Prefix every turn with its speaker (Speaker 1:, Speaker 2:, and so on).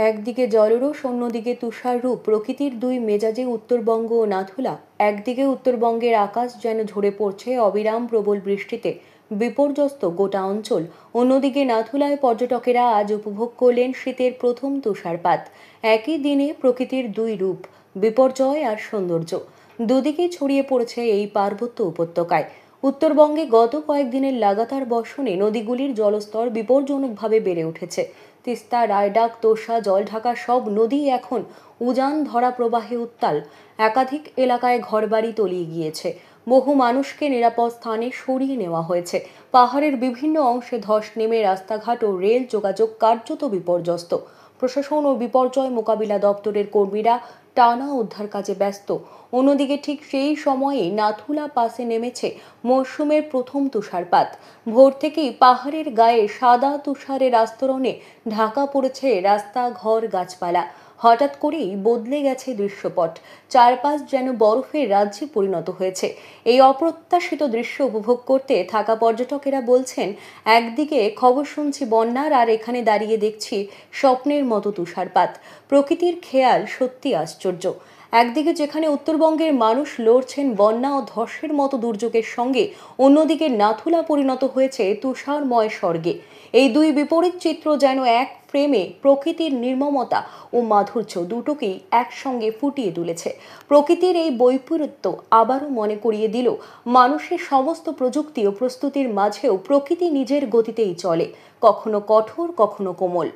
Speaker 1: একদিকে জলরোষ, অন্যদিকে তুষাররূপ প্রকৃতির দুই মেজাজে উত্তরবঙ্গ ও নাথুলা। একদিকে উত্তরবঙ্গের আকাশ যেন ঝরে পড়ছে অবিরাম প্রবল বৃষ্টিতে, বিপর্যস্ত গোটা অঞ্চল। অন্যদিকে নাথুলায় পর্যটকেরা আজ উপভোগ করলেন শীতের প্রথম তুষারপাত। একই দিনে প্রকৃতির দুই রূপ, বিপর্যয় আর সৌন্দর্য, দুদিকেই ছড়িয়ে পড়েছে এই পার্বত্য উপত্যকায়। উত্তরবঙ্গে গত কয়েকদিনের লাগাতার বর্ষণে নদীগুলির জলস্তর বিপজ্জনকভাবে বেড়ে উঠেছে। তিস্তা, রায়ডাক, তোর্ষা, জলঢাকা সব নদী এখন উজান ধরা প্রবাহে উত্তাল। একাধিক এলাকায় ঘরবাড়ি তলিয়ে গিয়েছে। বহু মানুষকে নিরাপদ স্থানে সরিয়ে নেওয়া হয়েছে। পাহাড়ের বিভিন্ন অংশে ধস নেমে রাস্তাঘাট ও রেল যোগাযোগ কার্যত বিপর্যস্ত। প্রশাসন ও বিপর্যয় মোকাবিলা দপ্তরের কর্মীরা টানা উদ্ধার কাজে ব্যস্ত। অন্যদিকে ঠিক সেই সময়ে নাথুলা পাসে নেমেছে মরশুমের প্রথম তুষারপাত। ভোর থেকেই পাহাড়ের গায়ে সাদা তুষারের আস্তরণে ঢাকা পড়েছে রাস্তা, ঘর, গাছপালা। হঠাৎ করেই বদলে গেছে দৃশ্যপট। চারপাশ যেন বরফের রাজ্যে পরিণত হয়েছে। এই অপ্রত্যাশিত দৃশ্য উপভোগ করতে থাকা পর্যটকেরা বলছেন, একদিকে খবর শুনছি বন্যার, আর এখানে দাঁড়িয়ে দেখছি স্বপ্নের মতো তুষারপাত। প্রকৃতির খেয়াল সত্যি আশ্চর্য। একদিকে যেখানে উত্তরবঙ্গের মানুষ লড়ছেন বন্যা ও ধসের মতো দুর্যোগের সঙ্গে, অন্যদিকে নাথুলা পরিণত হয়েছে তুষারময় স্বর্গে। এই দুই বিপরীত চিত্র যেন এক ফ্রেমে প্রকৃতির নির্মমতা ও মাধুর্য দুটোকেই একসঙ্গে ফুটিয়ে তুলেছে। প্রকৃতির এই বৈপরীত্য আবারও মনে করিয়ে দিল, মানুষের সমস্ত প্রযুক্তি ও প্রস্তুতির মাঝেও প্রকৃতি নিজের গতিতেই চলে, কখনো কঠোর, কখনো কোমল।